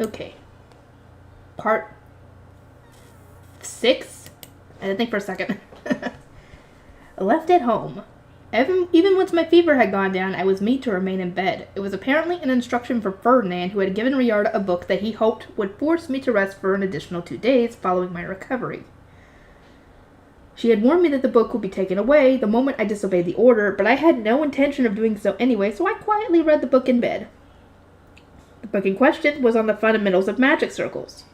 Okay. Part 6? I had to think for a second. Left at home. Even once my fever had gone down, I was made to remain in bed. It was apparently an instruction from Ferdinand, who had given Riarda a book that he hoped would force me to rest for an additional 2 days following my recovery. She had warned me that the book would be taken away the moment I disobeyed the order, but I had no intention of doing so anyway, so I quietly read the book in bed. The book in question was on the fundamentals of magic circles.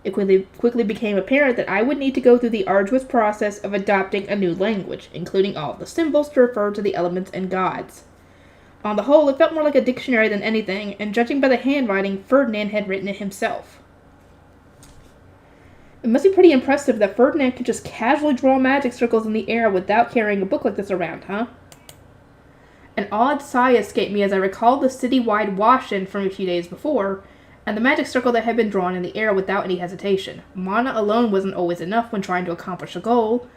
It quickly became apparent that I would need to go through the arduous process of adopting a new language, including all of the symbols to refer to the elements and gods. On the whole, it felt more like a dictionary than anything, and judging by the handwriting, Ferdinand had written it himself. It must be pretty impressive that Ferdinand could just casually draw magic circles in the air without carrying a book like this around, huh? An odd sigh escaped me as I recalled the city-wide wash-in from a few days before, and the magic circle that had been drawn in the air without any hesitation. Mana alone wasn't always enough when trying to accomplish a goal.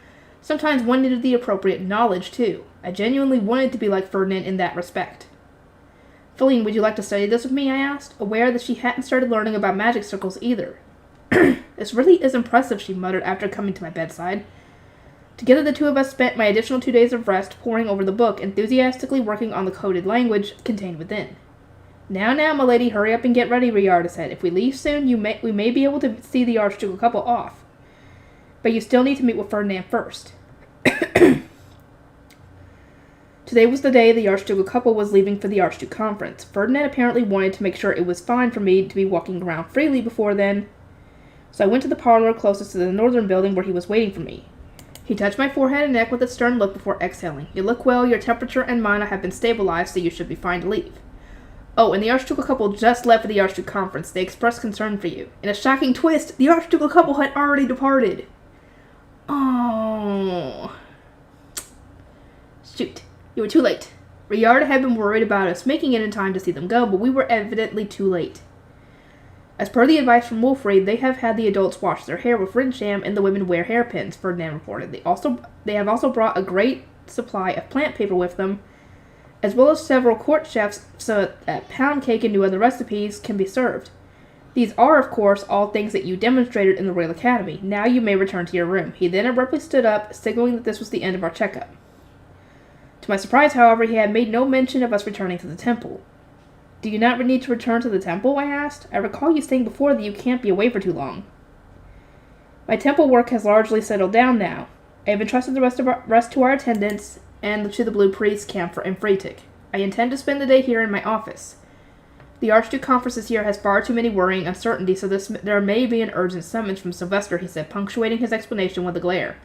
Sometimes one needed the appropriate knowledge, too. I genuinely wanted to be like Ferdinand in that respect. Feline, would you like to study this with me? I asked, aware that she hadn't started learning about magic circles either. This really is impressive, she muttered after coming to my bedside. Together the two of us spent my additional 2 days of rest poring over the book, enthusiastically working on the coded language contained within. Now, my lady, hurry up and get ready, Riarda said. If we leave soon, we may be able to see the Archducal couple off. But you still need to meet with Ferdinand first. Today was the day the Archducal couple was leaving for the Archduke conference. Ferdinand apparently wanted to make sure it was fine for me to be walking around freely before then, so I went to the parlor closest to the northern building where he was waiting for me. He touched my forehead and neck with a stern look before exhaling. You look well, your temperature and mana have been stabilized, so you should be fine to leave. Oh, and the Archducal couple just left for the Archduke conference. They expressed concern for you. In a shocking twist, the Archducal couple had already departed. Oh. Shoot. You were too late. Riarda had been worried about us making it in time to see them go, but we were evidently too late. As per the advice from Wolfried, they have had the adults wash their hair with Rinsham and the women wear hairpins, Ferdinand reported. They have also brought a great supply of plant paper with them, as well as several court chefs so that pound cake and new other recipes can be served. These are, of course, all things that you demonstrated in the Royal Academy. Now you may return to your room. He then abruptly stood up, signaling that this was the end of our checkup. To my surprise, however, he had made no mention of us returning to the temple. Do you not need to return to the temple? I asked. I recall you saying before that you can't be away for too long. My temple work has largely settled down now. I have entrusted the rest to our attendants and to the Blue Priest camp in Freetic. I intend to spend the day here in my office. The Archduke conference this year has far too many worrying uncertainties, so there may be an urgent summons from Sylvester, he said, punctuating his explanation with a glare.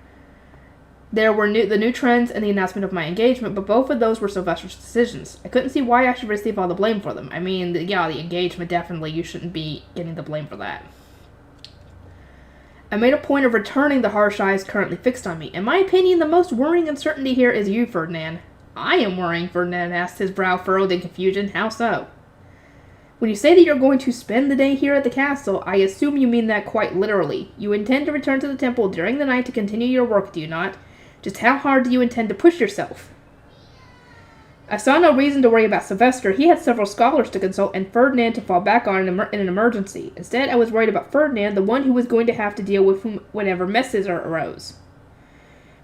There were the new trends and the announcement of my engagement, but both of those were Sylvester's decisions. I couldn't see why I should receive all the blame for them. I mean, the engagement, definitely, you shouldn't be getting the blame for that. I made a point of returning the harsh eyes currently fixed on me. In my opinion, the most worrying uncertainty here is you, Ferdinand. I am worrying, Ferdinand asked, his brow furrowed in confusion. How so? When you say that you're going to spend the day here at the castle, I assume you mean that quite literally. You intend to return to the temple during the night to continue your work, do you not? Just how hard do you intend to push yourself? I saw no reason to worry about Sylvester. He had several scholars to consult and Ferdinand to fall back on in an emergency. Instead, I was worried about Ferdinand, the one who was going to have to deal with whatever messes arose.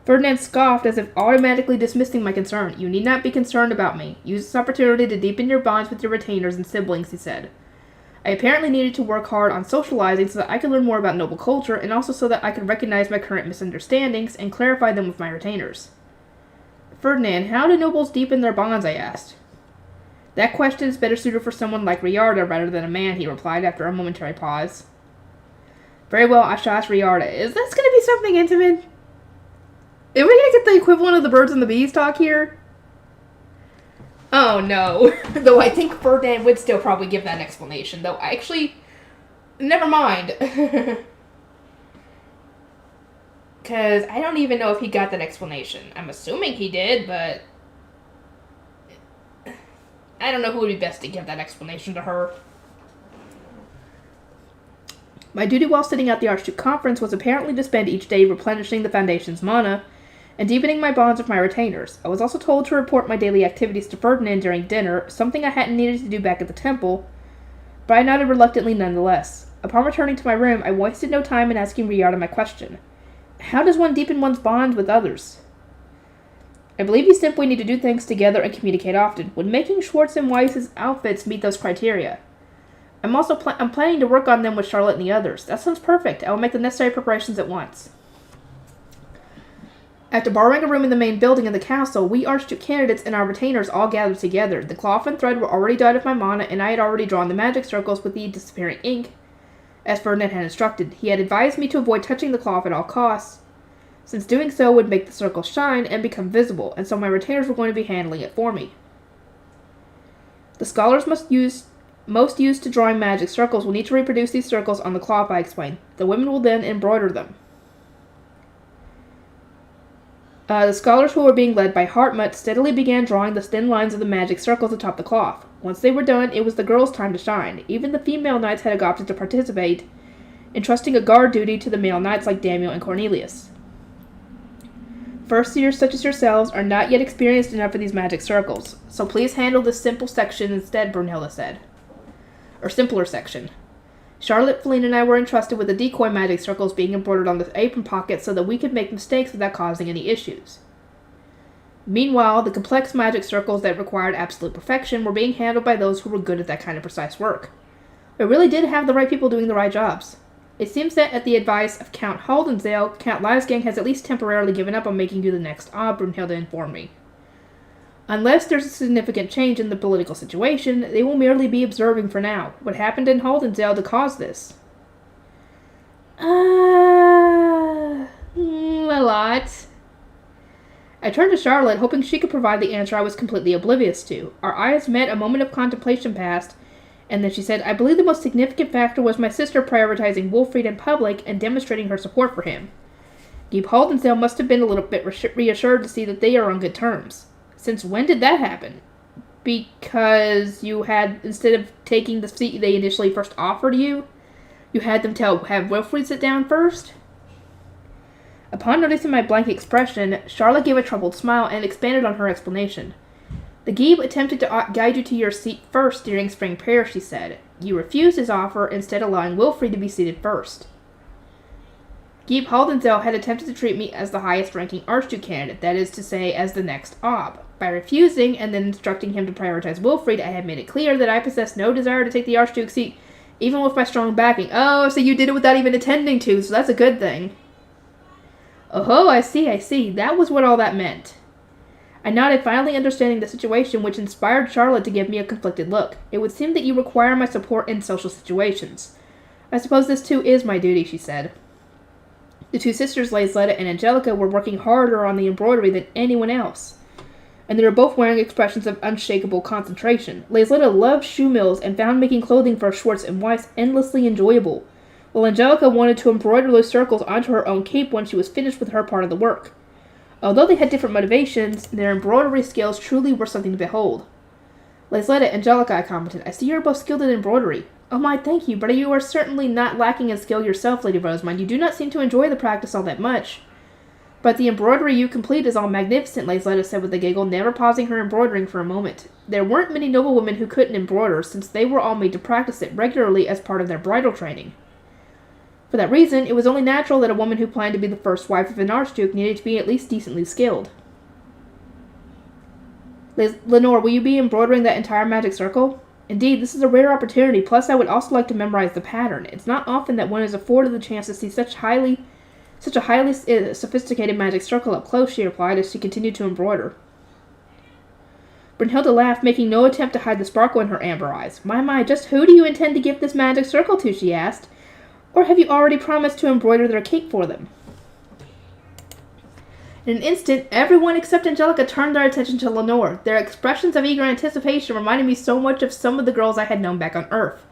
Ferdinand scoffed as if automatically dismissing my concern. You need not be concerned about me. Use this opportunity to deepen your bonds with your retainers and siblings, he said. I apparently needed to work hard on socializing so that I could learn more about noble culture, and also so that I could recognize my current misunderstandings and clarify them with my retainers. Ferdinand, how do nobles deepen their bonds? I asked. That question is better suited for someone like Riarda rather than a man, he replied after a momentary pause. Very well, I shall ask Riarda. Is this going to be something intimate? Are we going to get the equivalent of the birds and the bees talk here? Oh, no. Though I think Ferdinand would still probably give that explanation. Though, actually, never mind. Because I don't even know if he got that explanation. I'm assuming he did, but I don't know who would be best to give that explanation to her. My duty while sitting at the Archduke conference was apparently to spend each day replenishing the Foundation's mana and deepening my bonds with my retainers. I was also told to report my daily activities to Ferdinand during dinner, something I hadn't needed to do back at the temple, but I nodded reluctantly nonetheless. Upon returning to my room, I wasted no time in asking Riarda my question. How does one deepen one's bond with others? I believe you simply need to do things together and communicate often. When making Schwartz and Weiss's outfits meet those criteria. I'm planning to work on them with Charlotte and the others. That sounds perfect. I will make the necessary preparations at once. After borrowing a room in the main building of the castle, we Archduke candidates and our retainers all gathered together. The cloth and thread were already dyed of my mana, and I had already drawn the magic circles with the disappearing ink, as Ferdinand had instructed. He had advised me to avoid touching the cloth at all costs, since doing so would make the circles shine and become visible, and so my retainers were going to be handling it for me. The scholars most used to drawing magic circles will need to reproduce these circles on the cloth, I explained. The women will then embroider them. The scholars who were being led by Hartmut steadily began drawing the thin lines of the magic circles atop the cloth. Once they were done, it was the girls' time to shine. Even the female knights had opted to participate, entrusting a guard duty to the male knights like Daniel and Cornelius. First years such as yourselves are not yet experienced enough for these magic circles, so please handle this simple section instead, Brunhilde said. Or simpler section. Charlotte, Feline, and I were entrusted with the decoy magic circles being embroidered on the apron pockets so that we could make mistakes without causing any issues. Meanwhile, the complex magic circles that required absolute perfection were being handled by those who were good at that kind of precise work. We really did have the right people doing the right jobs. It seems that at the advice of Count Haldensdale, Count Leisgang has at least temporarily given up on making you the next Brunhilde informed me. Unless there's a significant change in the political situation, they will merely be observing for now. What happened in Haldensdale to cause this? A lot. I turned to Charlotte, hoping she could provide the answer I was completely oblivious to. Our eyes met, a moment of contemplation passed, and then she said, I believe the most significant factor was my sister prioritizing Wolfried in public and demonstrating her support for him. Geeb Haldensdale must have been a little bit reassured to see that they are on good terms. Since when did that happen? Because you had, instead of taking the seat they initially first offered you, you had them have Wilfried sit down first? Upon noticing my blank expression, Charlotte gave a troubled smile and expanded on her explanation. The Geeb attempted to guide you to your seat first during spring prayer, she said. You refused his offer, instead allowing Wilfried to be seated first. Geeb Haldensdale had attempted to treat me as the highest-ranking Archduke candidate, that is to say, as the next Ob. By refusing, and then instructing him to prioritize Wilfried, I had made it clear that I possessed no desire to take the Archduke's seat, even with my strong backing. Oh, so you did it without even intending to, so that's a good thing. Oh, I see. That was what all that meant. I nodded, finally understanding the situation, which inspired Charlotte to give me a conflicted look. It would seem that you require my support in social situations. I suppose this too is my duty, she said. The two sisters, Laisletta and Angelica, were working harder on the embroidery than anyone else, and they were both wearing expressions of unshakable concentration. Laisletta loved shoe mills and found making clothing for Schwartz and Weiss endlessly enjoyable, while Angelica wanted to embroider those circles onto her own cape when she was finished with her part of the work. Although they had different motivations, their embroidery skills truly were something to behold. Laisletta, Angelica, I commented, I see you are both skilled in embroidery. Oh my, thank you, but you are certainly not lacking in skill yourself, Lady Rosamund. You do not seem to enjoy the practice all that much. But the embroidery you complete is all magnificent, Laisletta said with a giggle, never pausing her embroidering for a moment. There weren't many noblewomen who couldn't embroider, since they were all made to practice it regularly as part of their bridal training. For that reason, it was only natural that a woman who planned to be the first wife of an archduke needed to be at least decently skilled. Lenore, will you be embroidering that entire magic circle? Indeed, this is a rare opportunity, plus I would also like to memorize the pattern. It's not often that one is afforded the chance to see such a highly sophisticated magic circle up close, she replied as she continued to embroider. Brunhilde laughed, making no attempt to hide the sparkle in her amber eyes. My, just who do you intend to give this magic circle to, she asked. Or have you already promised to embroider their cape for them? In an instant, everyone except Angelica turned their attention to Lenore. Their expressions of eager anticipation reminded me so much of some of the girls I had known back on Earth.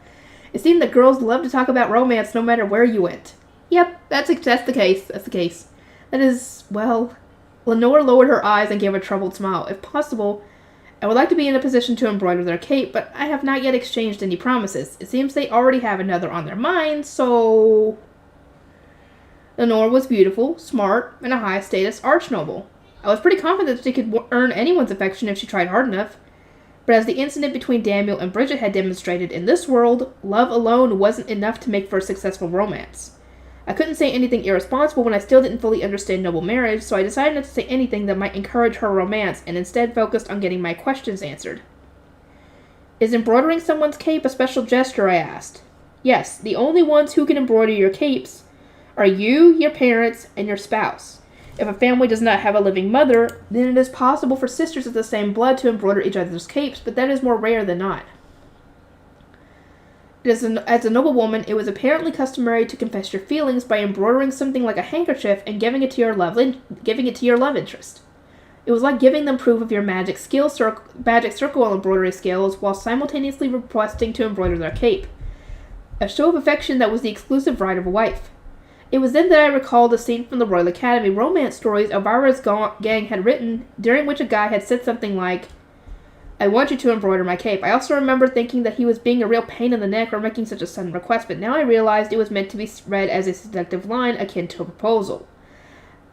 It seemed that girls loved to talk about romance no matter where you went. Yep, that's the case. That is, well... Lenore lowered her eyes and gave a troubled smile. If possible, I would like to be in a position to embroider their cape, but I have not yet exchanged any promises. It seems they already have another on their mind, so... Lenore was beautiful, smart, and a high-status archnoble. I was pretty confident that she could earn anyone's affection if she tried hard enough. But as the incident between Daniel and Bridget had demonstrated, in this world, love alone wasn't enough to make for a successful romance. I couldn't say anything irresponsible when I still didn't fully understand noble marriage, so I decided not to say anything that might encourage her romance, and instead focused on getting my questions answered. Is embroidering someone's cape a special gesture? I asked. Yes, the only ones who can embroider your capes are you, your parents, and your spouse. If a family does not have a living mother, then it is possible for sisters of the same blood to embroider each other's capes, but that is more rare than not. As a noble woman, it was apparently customary to confess your feelings by embroidering something like a handkerchief and giving it to your love interest. It was like giving them proof of your magic circle embroidery skills while simultaneously requesting to embroider their cape. A show of affection that was the exclusive right of a wife. It was then that I recalled a scene from the Royal Academy romance stories Elvira's gang had written, during which a guy had said something like, I want you to embroider my cape. I also remember thinking that he was being a real pain in the neck for making such a sudden request, but now I realized it was meant to be read as a seductive line akin to a proposal.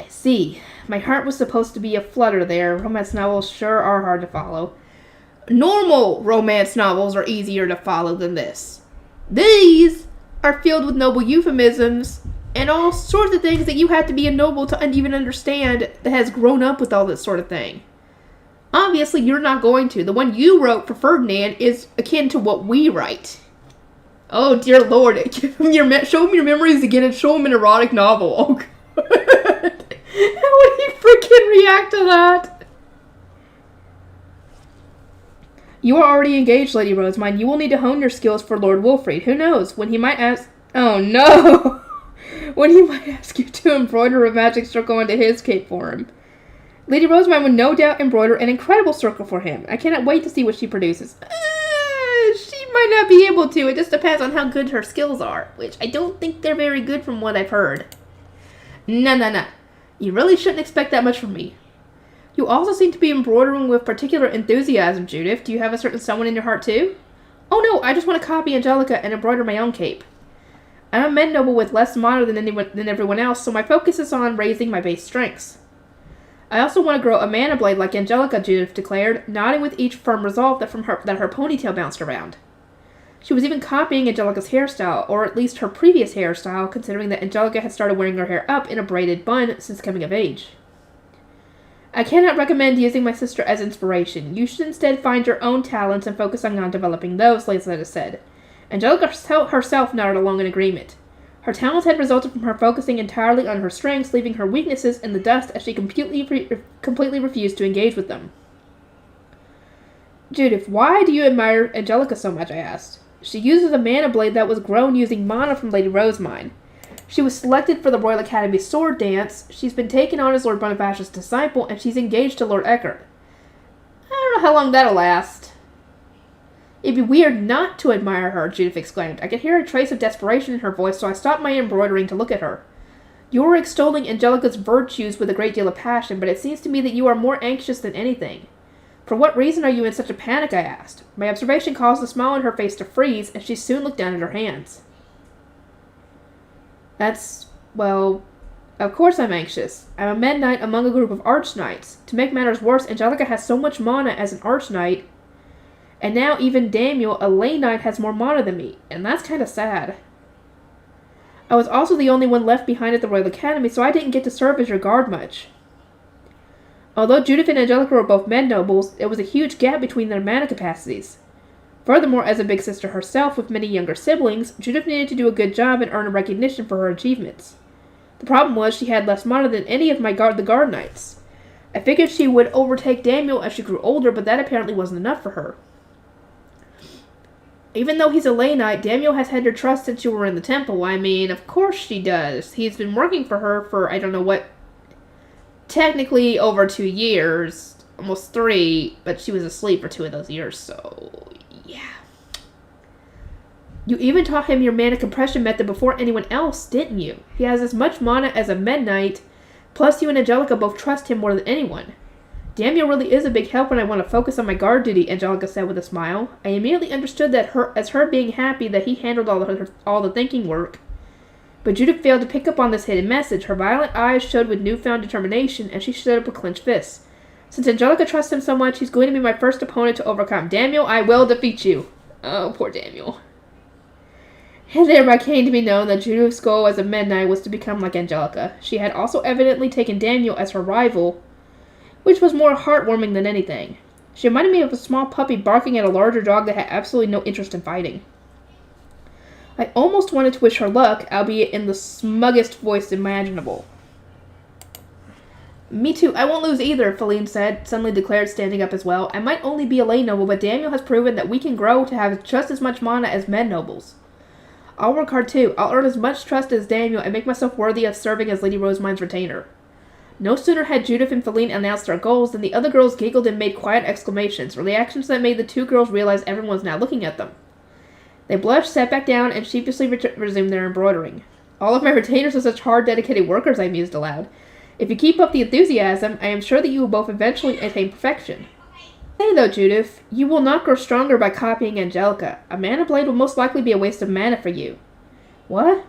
I see. My heart was supposed to be aflutter there. Romance novels sure are hard to follow. Normal romance novels are easier to follow than this. These are filled with noble euphemisms and all sorts of things that you have to be a noble to even understand that has grown up with all this sort of thing. Obviously, you're not going to. The one you wrote for Ferdinand is akin to what we write. Oh, dear Lord. Show him your memories again and show him an erotic novel. Oh, God. How would he freaking react to that? You are already engaged, Lady Rosemine. You will need to hone your skills for Lord Wilfrid. Who knows? When he might ask... Oh, no! When he might ask you to embroider a magic circle into his cape for him. Lady Rosemine would no doubt embroider an incredible circle for him. I cannot wait to see what she produces. She might not be able to. It just depends on how good her skills are, which I don't think they're very good from what I've heard. No. You really shouldn't expect that much from me. You also seem to be embroidering with particular enthusiasm, Judith. Do you have a certain someone in your heart, too? Oh, no, I just want to copy Angelica and embroider my own cape. I'm a med noble with less honor than everyone else, so my focus is on raising my base strengths. I also want to grow a mana blade like Angelica, Judith declared, nodding with each firm resolve that her ponytail bounced around. She was even copying Angelica's hairstyle, or at least her previous hairstyle, considering that Angelica had started wearing her hair up in a braided bun since coming of age. I cannot recommend using my sister as inspiration. You should instead find your own talents and focus on developing those, Laisletta said. Angelica herself nodded along in agreement. Her talents had resulted from her focusing entirely on her strengths, leaving her weaknesses in the dust as she completely refused to engage with them. Judith, why do you admire Angelica so much? I asked. She uses a mana blade that was grown using mana from Lady Rosemine. She was selected for the Royal Academy sword dance, she's been taken on as Lord Bonifacius' disciple, and she's engaged to Lord Eckert. I don't know how long that'll last. It'd be weird not to admire her, Judith exclaimed. I could hear a trace of desperation in her voice, so I stopped my embroidering to look at her. You are extolling Angelica's virtues with a great deal of passion, but it seems to me that you are more anxious than anything. For what reason are you in such a panic? I asked. My observation caused the smile on her face to freeze, and she soon looked down at her hands. Of course I'm anxious. I'm a Med Knight among a group of Arch Knights. To make matters worse, Angelica has so much mana as an Arch Knight, and now even Daniel, a Lay Knight, has more mana than me, and that's kind of sad. I was also the only one left behind at the Royal Academy, so I didn't get to serve as your guard much. Although Judith and Angelica were both Med Nobles, there was a huge gap between their mana capacities. Furthermore, as a big sister herself with many younger siblings, Judith needed to do a good job and earn a recognition for her achievements. The problem was she had less mana than any of the Guard Knights. I figured she would overtake Daniel as she grew older, but that apparently wasn't enough for her. Even though he's a Lay Knight, Daniel has had your trust since you were in the temple. I mean, of course she does. He's been working for her for, I don't know what, technically over 2 years, almost 3, but she was asleep for 2 of those years, so yeah. You even taught him your mana compression method before anyone else, didn't you? He has as much mana as a Med Knight, plus you and Angelica both trust him more than anyone. Daniel really is a big help when I want to focus on my guard duty, Angelica said with a smile. I immediately understood that her being happy that he handled all the thinking work. But Judith failed to pick up on this hidden message. Her violet eyes showed with newfound determination, and she stood up with clenched fists. Since Angelica trusts him so much, he's going to be my first opponent to overcome. Daniel, I will defeat you. Oh, poor Daniel. And thereby came to be known that Judith's goal as a Meta Knight was to become like Angelica. She had also evidently taken Daniel as her rival, which was more heartwarming than anything. She reminded me of a small puppy barking at a larger dog that had absolutely no interest in fighting. I almost wanted to wish her luck, albeit in the smuggest voice imaginable. Me too, I won't lose either, Feline said, suddenly declared, standing up as well. I might only be a lay noble, but Daniel has proven that we can grow to have just as much mana as men nobles. I'll work hard too. I'll earn as much trust as Daniel and make myself worthy of serving as Lady Rosemine's retainer. No sooner had Judith and Feline announced their goals than the other girls giggled and made quiet exclamations, reactions that made the two girls realize everyone was now looking at them. They blushed, sat back down, and sheepishly resumed their embroidering. All of my retainers are such hard, dedicated workers, I mused aloud. If you keep up the enthusiasm, I am sure that you will both eventually attain perfection. Say though, Judith, you will not grow stronger by copying Angelica. A mana blade will most likely be a waste of mana for you. What?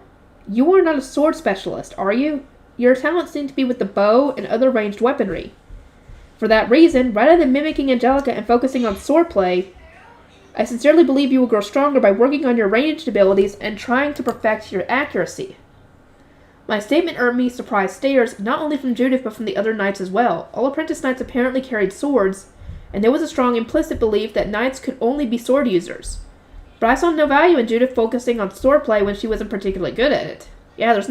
You are not a sword specialist, are you? Your talents seem to be with the bow and other ranged weaponry. For that reason, rather than mimicking Angelica and focusing on swordplay, I sincerely believe you will grow stronger by working on your ranged abilities and trying to perfect your accuracy. My statement earned me surprised stares, not only from Judith but from the other knights as well. All apprentice knights apparently carried swords, and there was a strong implicit belief that knights could only be sword users. But I saw no value in Judith focusing on swordplay when she wasn't particularly good at it. Yeah, there's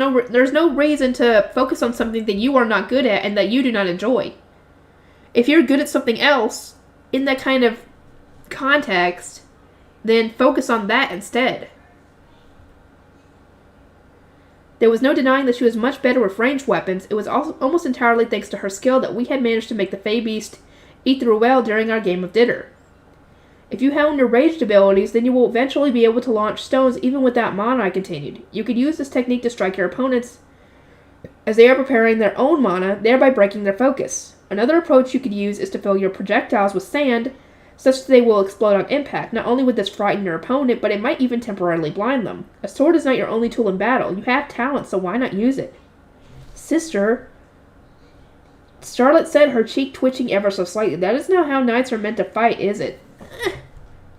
no reason to focus on something that you are not good at and that you do not enjoy. If you're good at something else, in that kind of context, then focus on that instead. There was no denying that she was much better with ranged weapons. It was also almost entirely thanks to her skill that we had managed to make the Fey Beast eat through well during our game of Dinner. If you hone your ranged abilities, then you will eventually be able to launch stones even without mana, I continued. You could use this technique to strike your opponents as they are preparing their own mana, thereby breaking their focus. Another approach you could use is to fill your projectiles with sand, such that they will explode on impact. Not only would this frighten your opponent, but it might even temporarily blind them. A sword is not your only tool in battle. You have talent, so why not use it? Sister, Charlotte said, her cheek twitching ever so slightly. That is not how knights are meant to fight, is it?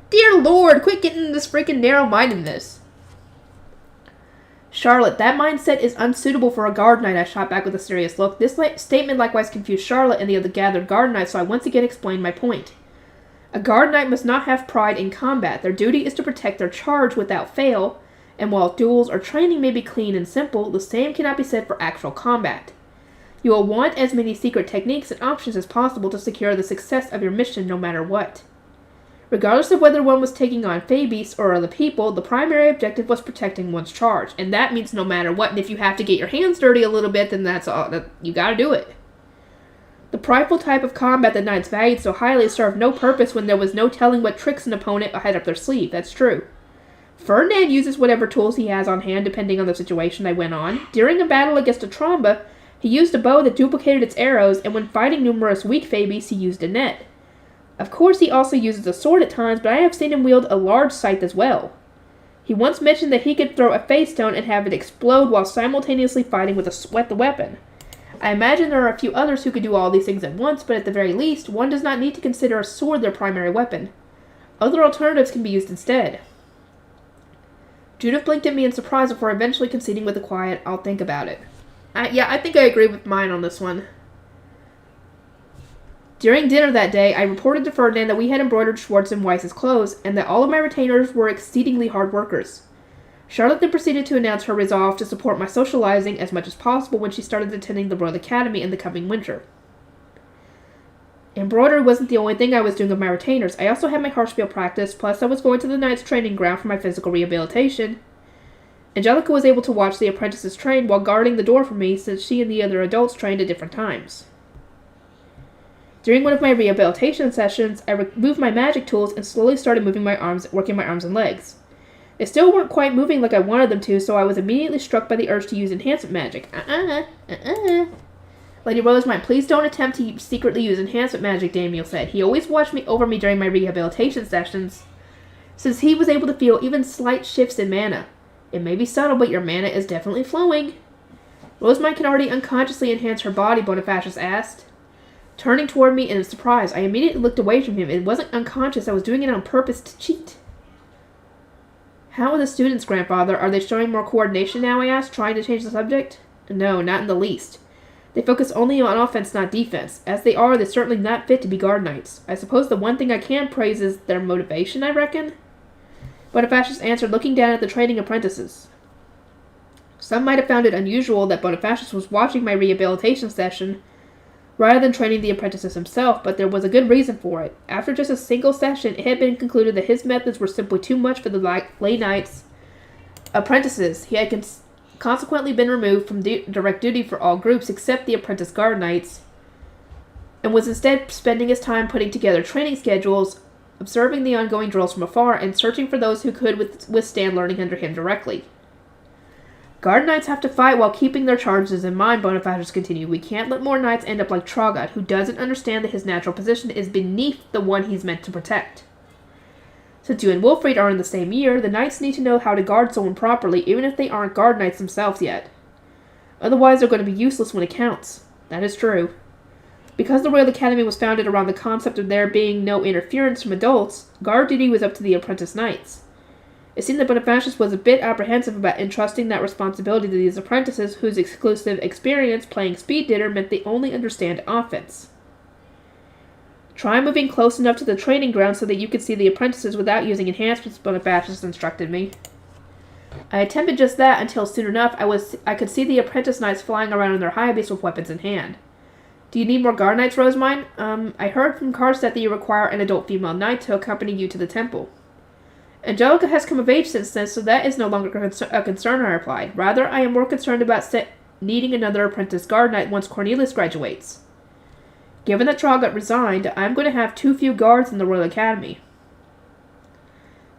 Dear Lord, quit getting this freaking narrow-mindedness. Charlotte, that mindset is unsuitable for a guard knight, I shot back with a serious look. This statement likewise confused Charlotte and the other gathered guard knights, so I once again explained my point. A guard knight must not have pride in combat. Their duty is to protect their charge without fail, and while duels or training may be clean and simple, the same cannot be said for actual combat. You will want as many secret techniques and options as possible to secure the success of your mission no matter what. Regardless of whether one was taking on Fey Beasts or other people, the primary objective was protecting one's charge, and that means no matter what, and if you have to get your hands dirty a little bit, then that's all, you gotta do it. The prideful type of combat that knights valued so highly served no purpose when there was no telling what tricks an opponent had up their sleeve, that's true. Ferdinand uses whatever tools he has on hand depending on the situation I went on. During a battle against a Tromba, he used a bow that duplicated its arrows, and when fighting numerous weak Fey Beasts, he used a net. Of course, he also uses a sword at times, but I have seen him wield a large scythe as well. He once mentioned that he could throw a Fey Stone and have it explode while simultaneously fighting with the weapon. I imagine there are a few others who could do all these things at once, but at the very least, one does not need to consider a sword their primary weapon. Other alternatives can be used instead. Judith blinked at me in surprise before eventually conceding with a quiet, I'll think about it. I think I agree with mine on this one. During dinner that day, I reported to Ferdinand that we had embroidered Schwartz and Weiss's clothes, and that all of my retainers were exceedingly hard workers. Charlotte then proceeded to announce her resolve to support my socializing as much as possible when she started attending the Royal Academy in the coming winter. Embroidery wasn't the only thing I was doing with my retainers. I also had my Harshfield practice, plus I was going to the Knight's training ground for my physical rehabilitation. Angelica was able to watch the apprentices train while guarding the door for me, since she and the other adults trained at different times. During one of my rehabilitation sessions, I removed my magic tools and slowly started working my arms and legs. They still weren't quite moving like I wanted them to, so I was immediately struck by the urge to use enhancement magic. Lady Rosemine, please don't attempt to secretly use enhancement magic, Daniel said. He always watched over me during my rehabilitation sessions, since he was able to feel even slight shifts in mana. It may be subtle, but your mana is definitely flowing. Rosemine can already unconsciously enhance her body, Bonifacius asked. Turning toward me in surprise, I immediately looked away from him. It wasn't unconscious. I was doing it on purpose to cheat. How are the students, grandfather? Are they showing more coordination now, I asked, trying to change the subject. No, not in the least. They focus only on offense, not defense. As they are, they're certainly not fit to be guard knights. I suppose the one thing I can praise is their motivation, I reckon? Bonifacius answered, looking down at the training apprentices. Some might have found it unusual that Bonifacius was watching my rehabilitation session rather than training the apprentices himself, but there was a good reason for it. After just a single session, it had been concluded that his methods were simply too much for the lay knights' apprentices. He had consequently been removed from direct duty for all groups except the apprentice guard knights, and was instead spending his time putting together training schedules, observing the ongoing drills from afar, and searching for those who could withstand learning under him directly. Guard knights have to fight while keeping their charges in mind, Bonifacius continued. We can't let more knights end up like Traugott, who doesn't understand that his natural position is beneath the one he's meant to protect. Since you and Wilfrid are in the same year, the knights need to know how to guard someone properly, even if they aren't guard knights themselves yet. Otherwise, they're going to be useless when it counts. That is true. Because the Royal Academy was founded around the concept of there being no interference from adults, guard duty was up to the apprentice knights. It seemed that Bonifacius was a bit apprehensive about entrusting that responsibility to these apprentices whose exclusive experience playing speed dinner meant they only understand offense. Try moving close enough to the training ground so that you could see the apprentices without using enhancements, Bonifacius instructed me. I attempted just that until soon enough I could see the apprentice knights flying around in their high beasts with weapons in hand. Do you need more guard knights, Rosemine? I heard from Karstedt that you require an adult female knight to accompany you to the temple. Angelica has come of age since then, so that is no longer a concern, I replied. Rather, I am more concerned about needing another apprentice guard knight once Cornelius graduates. Given that Traugott resigned, I am going to have too few guards in the Royal Academy.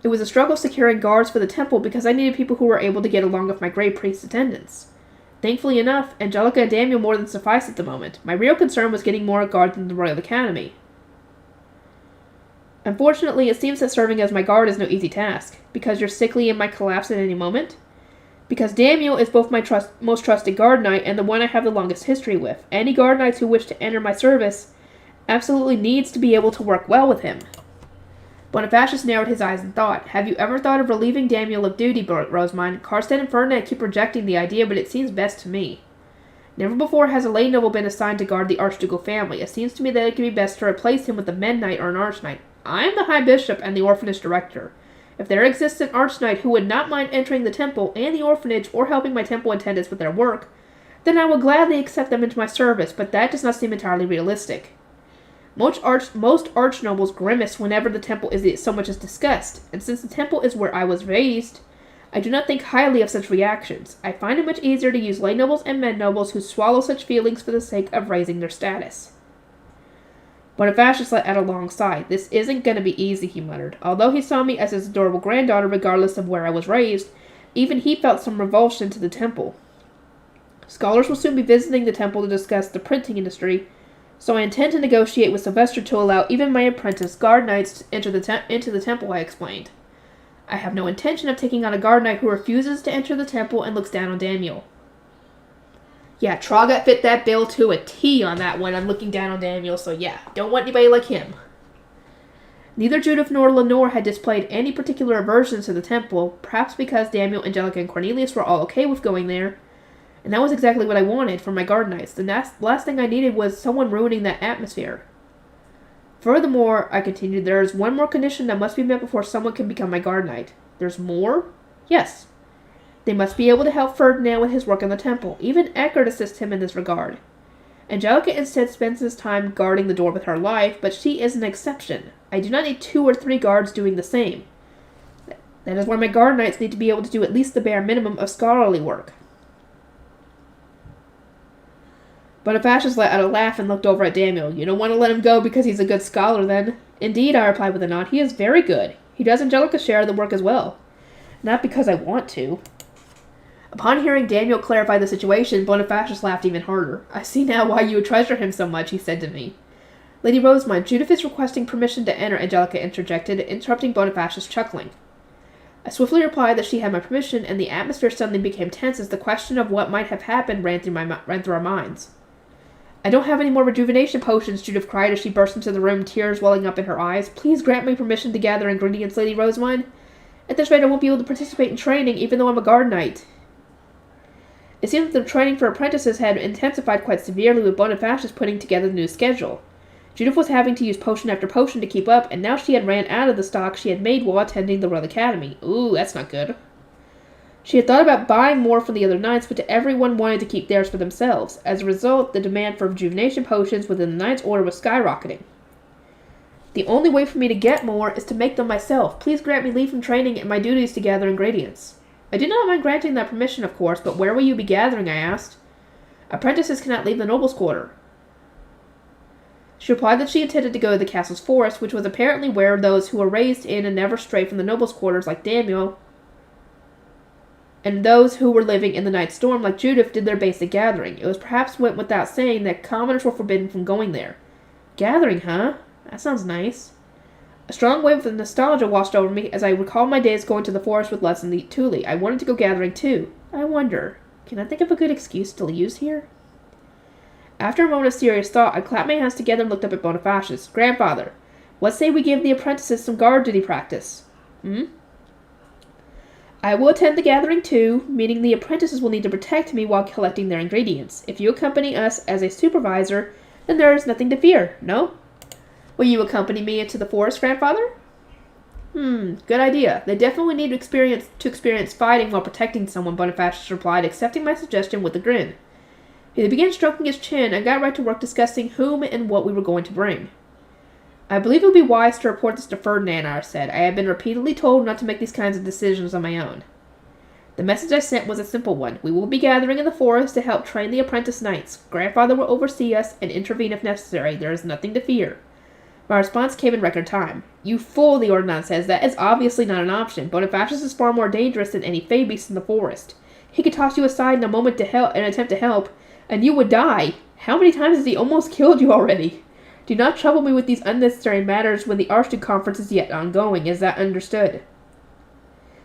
It was a struggle securing guards for the temple because I needed people who were able to get along with my Grey Priest's attendants. Thankfully enough, Angelica and Daniel more than sufficed at the moment. My real concern was getting more guards in the Royal Academy. Unfortunately, it seems that serving as my guard is no easy task. Because you're sickly and might collapse at any moment. Because Daniel is both my most trusted guard knight and the one I have the longest history with. Any guard knights who wish to enter my service absolutely needs to be able to work well with him. Bonifacius narrowed his eyes in thought. Have you ever thought of relieving Daniel of duty, Rosemine? Karstedt and Ferdinand keep rejecting the idea, but it seems best to me. Never before has a lay noble been assigned to guard the Archducal family. It seems to me that it could be best to replace him with a men knight or an archknight. I am the High Bishop and the orphanage director. If there exists an archknight who would not mind entering the temple and the orphanage or helping my temple attendants with their work, then I will gladly accept them into my service, but that does not seem entirely realistic. Most archnobles grimace whenever the temple is so much as discussed, and since the temple is where I was raised, I do not think highly of such reactions. I find it much easier to use lay nobles and men nobles who swallow such feelings for the sake of raising their status. Bonifacius let out a long sigh. This isn't going to be easy, he muttered. Although he saw me as his adorable granddaughter regardless of where I was raised, even he felt some revulsion to the temple. Scholars will soon be visiting the temple to discuss the printing industry, so I intend to negotiate with Sylvester to allow even my apprentice guard knights to enter into the temple, I explained. I have no intention of taking on a guard knight who refuses to enter the temple and looks down on Daniel. Yeah, Traugott fit that bill to a T on that one. I'm looking down on Daniel, so yeah, don't want anybody like him. Neither Judith nor Lenore had displayed any particular aversion to the temple, perhaps because Daniel, Angelica, and Cornelius were all okay with going there, and that was exactly what I wanted for my guard knights. The last thing I needed was someone ruining that atmosphere. Furthermore, I continued, there is one more condition that must be met before someone can become my guard knight. There's more? Yes. They must be able to help Ferdinand with his work in the temple. Even Eckert assists him in this regard. Angelica instead spends his time guarding the door with her life, but she is an exception. I do not need 2 or 3 guards doing the same. That is why my guard knights need to be able to do at least the bare minimum of scholarly work. Bonifacius let out a laugh and looked over at Daniel. You don't want to let him go because he's a good scholar, then? Indeed, I replied with a nod. He is very good. He does Angelica's share of the work as well. Not because I want to. Upon hearing Daniel clarify the situation, Bonifacius laughed even harder. I see now why you would treasure him so much, he said to me. Lady Rosamond, Judith is requesting permission to enter, Angelica interjected, interrupting Bonifacius' chuckling. I swiftly replied that she had my permission, and the atmosphere suddenly became tense as the question of what might have happened ran through our minds. I don't have any more rejuvenation potions, Judith cried as she burst into the room, tears welling up in her eyes. Please grant me permission to gather ingredients, Lady Rosemine. At this rate, I won't be able to participate in training, even though I'm a guard knight. It seemed that the training for apprentices had intensified quite severely, with Bonifacius putting together the new schedule. Judith was having to use potion after potion to keep up, and now she had ran out of the stock she had made while attending the Royal Academy. Ooh, that's not good. She had thought about buying more from the other knights, but everyone wanted to keep theirs for themselves. As a result, the demand for rejuvenation potions within the Knights Order was skyrocketing. The only way for me to get more is to make them myself. Please grant me leave from training and my duties to gather ingredients. I did not mind granting that permission, of course, but where will you be gathering, I asked. Apprentices cannot leave the noble's quarter. She replied that she intended to go to the castle's forest, which was apparently where those who were raised in and never strayed from the noble's quarters, like Daniel, and those who were living in the Night Storm, like Judith, did their basic gathering. It was perhaps went without saying that commoners were forbidden from going there. Gathering, huh? That sounds nice. A strong wave of nostalgia washed over me as I recalled my days going to the forest with Les and Thule. I wanted to go gathering too. I wonder, can I think of a good excuse to use here? After a moment of serious thought, I clapped my hands together and looked up at Bonifacius. Grandfather, what say we give the apprentices some guard duty practice? I will attend the gathering too, meaning the apprentices will need to protect me while collecting their ingredients. If you accompany us as a supervisor, then there is nothing to fear, no? Will you accompany me into the forest, Grandfather? Good idea. They definitely need to experience fighting while protecting someone, Bonifacius replied, accepting my suggestion with a grin. He began stroking his chin and got right to work discussing whom and what we were going to bring. I believe it would be wise to report this to Ferdinand, I said. I have been repeatedly told not to make these kinds of decisions on my own. The message I sent was a simple one. We will be gathering in the forest to help train the apprentice knights. Grandfather will oversee us and intervene if necessary. There is nothing to fear. My response came in record time. You fool, the Ordinance says. That is obviously not an option. Bonifacius is far more dangerous than any fey beast in the forest. He could toss you aside in a moment to help, an attempt to help, and you would die. How many times has he almost killed you already? Do not trouble me with these unnecessary matters when the Archduke conference is yet ongoing. Is that understood?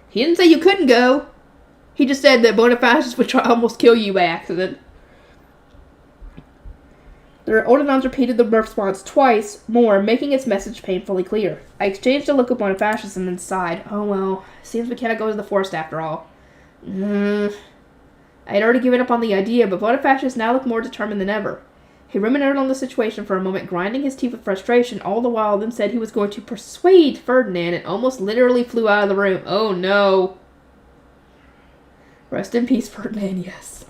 He didn't say you couldn't go. He just said that Bonifacius would try almost kill you by accident. The Ordinance repeated the response twice more, making its message painfully clear. I exchanged a look with Bonifacius and then sighed. Oh well, seems we cannot go to the forest after all. I had already given up on the idea, but Bonifacius now looked more determined than ever. He ruminated on the situation for a moment, grinding his teeth with frustration, all the while then said he was going to persuade Ferdinand and almost literally flew out of the room. Oh no. Rest in peace, Ferdinand, yes.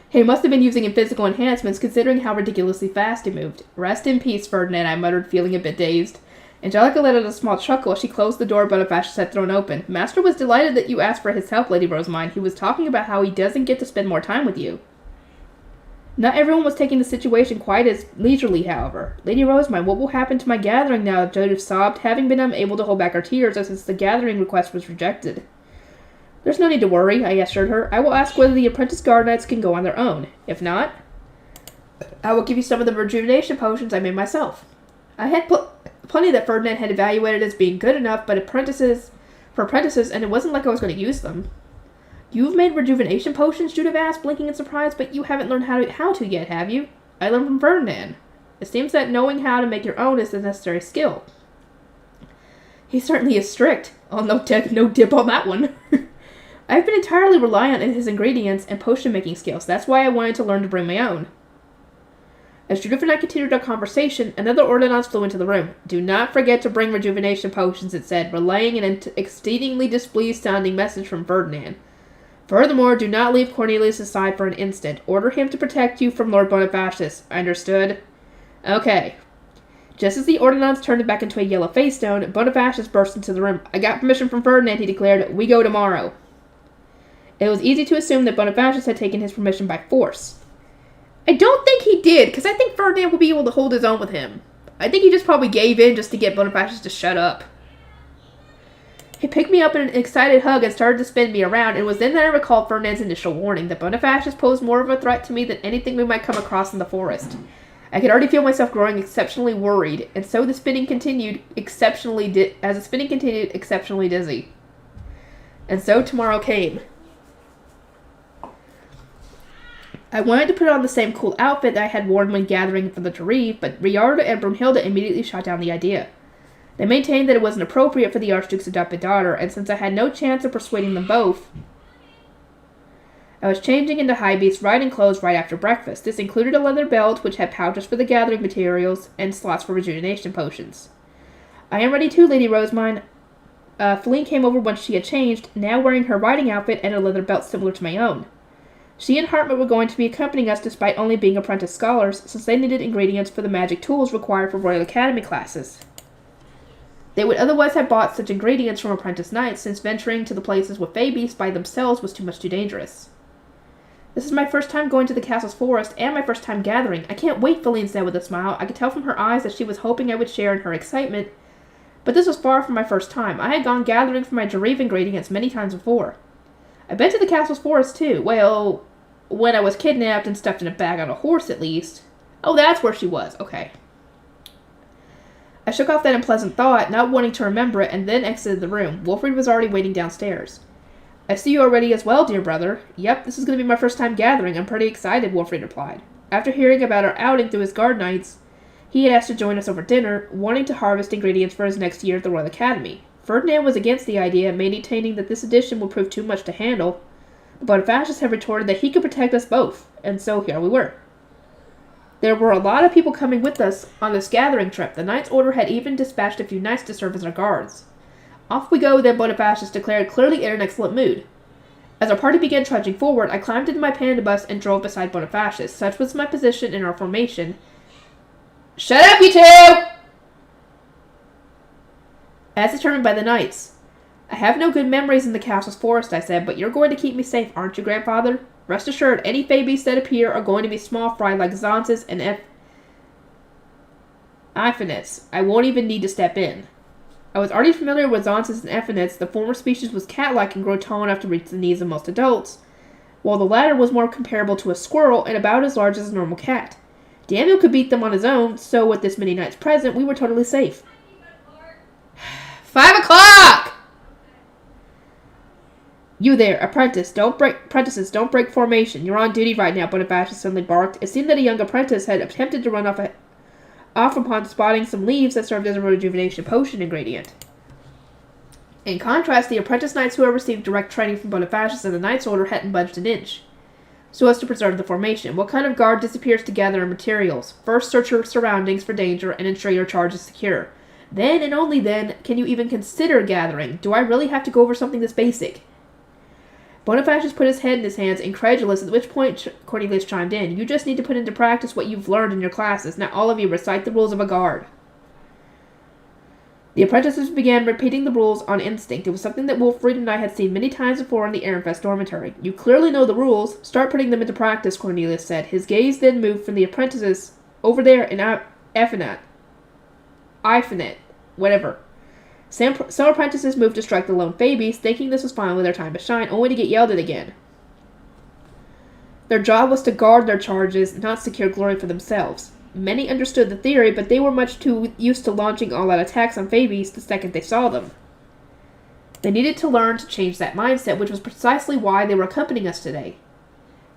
He must have been using physical enhancements, considering how ridiculously fast he moved. Rest in peace, Ferdinand, I muttered, feeling a bit dazed. Angelica let out a small chuckle as she closed the door Bonifacius had thrown open. Master was delighted that you asked for his help, Lady Rosemine. He was talking about how he doesn't get to spend more time with you. Not everyone was taking the situation quite as leisurely, however. Lady Rosemine, what will happen to my gathering now? Judith sobbed, having been unable to hold back her tears since the gathering request was rejected. There's no need to worry, I assured her. I will ask whether the apprentice guard knights can go on their own. If not, I will give you some of the rejuvenation potions I made myself. I had plenty that Ferdinand had evaluated as being good enough, but for apprentices, and it wasn't like I was going to use them. You've made rejuvenation potions? Judith asked, blinking in surprise, but you haven't learned how to yet, have you? I learned from Ferdinand. It seems that knowing how to make your own is the necessary skill. He certainly is strict. Oh, no dip on that one. I've been entirely reliant on his ingredients and potion-making skills. That's why I wanted to learn to bring my own. As Judith and I continued our conversation, another Ordinance flew into the room. Do not forget to bring rejuvenation potions, it said, relaying an exceedingly displeased-sounding message from Ferdinand. Furthermore, do not leave Cornelius aside for an instant. Order him to protect you from Lord Bonifacius. Understood? Okay. Just as the Ordinance turned it back into a yellow face stone, Bonifacius burst into the room. I got permission from Ferdinand, he declared. We go tomorrow. It was easy to assume that Bonifacius had taken his permission by force. I don't think he did, because I think Ferdinand will be able to hold his own with him. I think he just probably gave in just to get Bonifacius to shut up. He picked me up in an excited hug and started to spin me around, and it was then that I recalled Ferdinand's initial warning, that Bonifacius posed more of a threat to me than anything we might come across in the forest. I could already feel myself growing exceptionally worried, and so the spinning continued exceptionally dizzy. And so tomorrow came. I wanted to put on the same cool outfit that I had worn when gathering for the Tarif, but Riarda and Brunhilde immediately shot down the idea. They maintained that it wasn't appropriate for the Archduke's adopted daughter, and since I had no chance of persuading them both, I was changing into high-beast riding clothes right after breakfast. This included a leather belt, which had pouches for the gathering materials, and slots for rejuvenation potions. I am ready too, Lady Rosemine. Feline came over once she had changed, now wearing her riding outfit and a leather belt similar to my own. She and Hartmut were going to be accompanying us despite only being apprentice scholars, since they needed ingredients for the magic tools required for Royal Academy classes. They would otherwise have bought such ingredients from apprentice knights, since venturing to the places with fey beasts by themselves was too dangerous. This is my first time going to the castle's forest, and my first time gathering. I can't wait, Feline said with a smile. I could tell from her eyes that she was hoping I would share in her excitement, but this was far from my first time. I had gone gathering for my Jarif ingredients many times before. I've been to the castle's forest, too. Well, when I was kidnapped and stuffed in a bag on a horse, at least. Oh, that's where she was. Okay. I shook off that unpleasant thought, not wanting to remember it, and then exited the room. Wilfred was already waiting downstairs. I see you already as well, dear brother. Yep, this is going to be my first time gathering. I'm pretty excited, Wilfred replied. After hearing about our outing through his guard knights, he had asked to join us over dinner, wanting to harvest ingredients for his next year at the Royal Academy. Ferdinand was against the idea, maintaining that this edition would prove too much to handle, but Bonifacius had retorted that he could protect us both, and so here we were. There were a lot of people coming with us on this gathering trip. The Knight's Order had even dispatched a few knights to serve as our guards. Off we go, then Bonifacius declared, clearly in an excellent mood. As our party began trudging forward, I climbed into my pandibus and drove beside Bonifacius. Such was my position in our formation. Shut up, you two! As determined by the knights. I have no good memories in the castle's forest, I said, but you're going to keep me safe, aren't you, grandfather? Rest assured, any fey beasts that appear are going to be small fry like Zonces and Iphinets. I won't even need to step in. I was already familiar with Zonces and Iphinets. The former species was cat-like and grew tall enough to reach the knees of most adults, while the latter was more comparable to a squirrel and about as large as a normal cat. Daniel could beat them on his own, so with this many knights present, we were totally safe. 5 o'clock! You there, apprentices, don't break formation. You're on duty right now, Bonifacius suddenly barked. It seemed that a young apprentice had attempted to run off upon spotting some leaves that served as a rejuvenation potion ingredient. In contrast, the apprentice knights who had received direct training from Bonifacius and the Knight's Order hadn't budged an inch, so as to preserve the formation. What kind of guard disappears to gather materials? First, search your surroundings for danger and ensure your charge is secure. Then, and only then, can you even consider gathering. Do I really have to go over something this basic? Bonifacius put his head in his hands, incredulous, at which point Cornelius chimed in. You just need to put into practice what you've learned in your classes. Now all of you recite the rules of a guard. The apprentices began repeating the rules on instinct. It was something that Wilfred and I had seen many times before in the Ehrenfest dormitory. You clearly know the rules. Start putting them into practice, Cornelius said. His gaze then moved from the apprentices over there in Iphinet, whatever. Some apprentices moved to strike the lone fey beast, thinking this was finally their time to shine, only to get yelled at again. Their job was to guard their charges, not secure glory for themselves. Many understood the theory, but they were much too used to launching all-out attacks on fey beasts the second they saw them. They needed to learn to change that mindset, which was precisely why they were accompanying us today.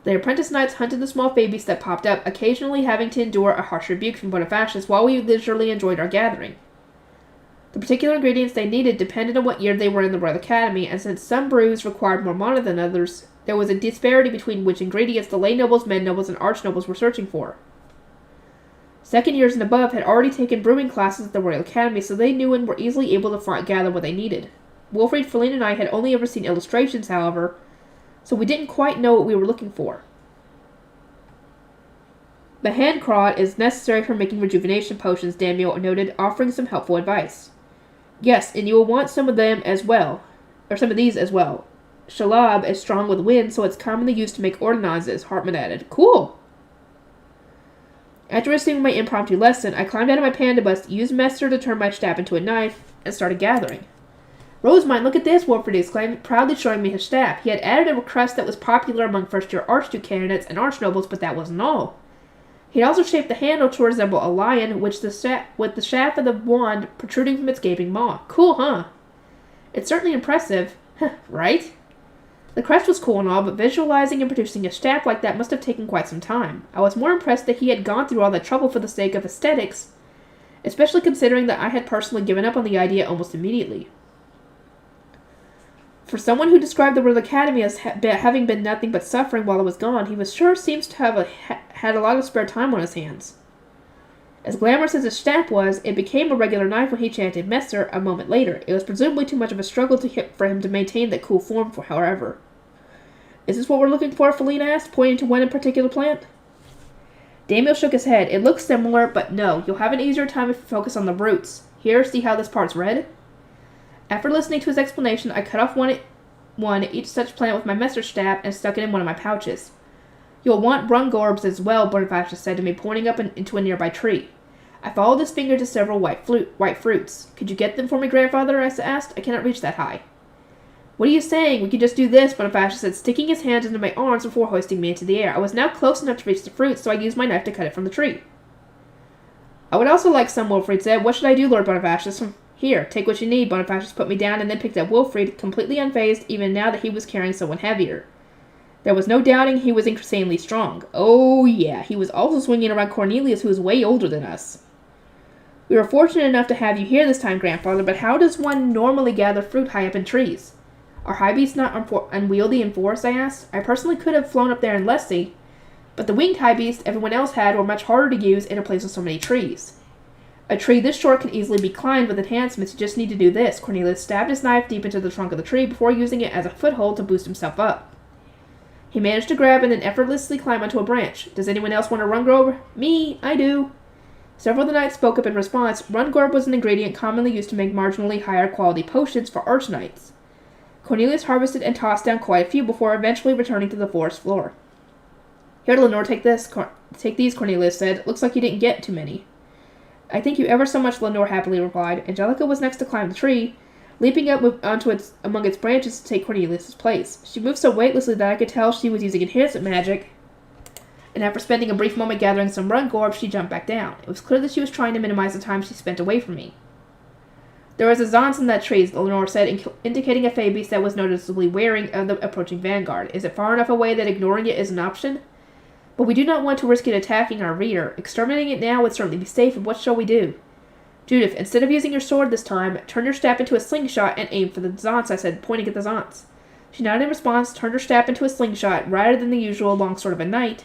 The apprentice knights hunted the small fey beasts that popped up, occasionally having to endure a harsh rebuke from Bonifacius while we leisurely enjoyed our gathering. The particular ingredients they needed depended on what year they were in the Royal Academy, and since some brews required more mana than others, there was a disparity between which ingredients the lay nobles, men nobles, and arch nobles were searching for. Second years and above had already taken brewing classes at the Royal Academy, so they knew and were easily able to gather what they needed. Wilfred, Feline, and I had only ever seen illustrations, however, so we didn't quite know what we were looking for. The hand crod is necessary for making rejuvenation potions, Daniel noted, offering some helpful advice. Yes, and you will want some of them as well, or some of these as well. Shalab is strong with wind, so it's commonly used to make ordnances, Hartmut added. Cool! After receiving my impromptu lesson, I climbed out of my pandibus, used Messer to turn my staff into a knife, and started gathering. Rosemine, look at this, Wilfred exclaimed, proudly showing me his staff. He had added a crest that was popular among first-year archduke candidates and archnobles, but that wasn't all. He had also shaped the handle to resemble a lion, with the shaft of the wand protruding from its gaping maw. Cool, huh? It's certainly impressive, right? The crest was cool and all, but visualizing and producing a staff like that must have taken quite some time. I was more impressed that he had gone through all that trouble for the sake of aesthetics, especially considering that I had personally given up on the idea almost immediately. For someone who described the word academy as having been nothing but suffering while I was gone, he was sure seems to have had a lot of spare time on his hands. As glamorous as his staff was, it became a regular knife when he chanted Messer a moment later. It was presumably too much of a struggle for him to maintain that cool form, however. Is this what we're looking for? Feline asked, pointing to one in particular plant. Damiel shook his head. It looks similar, but no. You'll have an easier time if you focus on the roots. Here, see how this part's red? After listening to his explanation, I cut off one each such plant with my Messer staff and stuck it in one of my pouches. You'll want rungorbs as well, Bonifacius said to me, pointing up into a nearby tree. I followed his finger to several white fruits. Could you get them for me, grandfather? I asked. I cannot reach that high. What are you saying? We can just do this, Bonifacius said, sticking his hands into my arms before hoisting me into the air. I was now close enough to reach the fruits, so I used my knife to cut it from the tree. I would also like some, Wilfried said. What should I do, Lord Bonifacius? Here, take what you need. Bonifacius put me down and then picked up Wilfried, completely unfazed even now that he was carrying someone heavier. There was no doubting he was insanely strong. Oh yeah, he was also swinging around Cornelius, who was way older than us. We were fortunate enough to have you here this time, grandfather, but how does one normally gather fruit high up in trees? Are high beasts not unwieldy in forests? I asked. I personally could have flown up there in Leslie, but the winged high beasts everyone else had were much harder to use in a place with so many trees. A tree this short can easily be climbed with enhancements. You just need to do this. Cornelius stabbed his knife deep into the trunk of the tree before using it as a foothold to boost himself up. He managed to grab and then effortlessly climb onto a branch. Does anyone else want a rungorb? Me, I do. Several of the knights spoke up in response. Rungorb was an ingredient commonly used to make marginally higher quality potions for arch knights. Cornelius harvested and tossed down quite a few before eventually returning to the forest floor. Here, Lenore, take these, Cornelius said. Looks like you didn't get too many. I thank you ever so much, Lenore happily replied. Angelica was next to climb the tree, leaping up among its branches to take Cornelius' place. She moved so weightlessly that I could tell she was using enhancement magic, and after spending a brief moment gathering some rungorbs, she jumped back down. It was clear that she was trying to minimize the time she spent away from me. There was a Zance in that tree, Lenore said, indicating a fey beast that was noticeably wary of the approaching vanguard. Is it far enough away that ignoring it is an option? But we do not want to risk it attacking our rear. Exterminating it now would certainly be safe, and what shall we do? Judith, instead of using your sword this time, turn your staff into a slingshot and aim for the Zance, I said, pointing at the Zance. She nodded in response, turned her staff into a slingshot, rather than the usual longsword of a knight,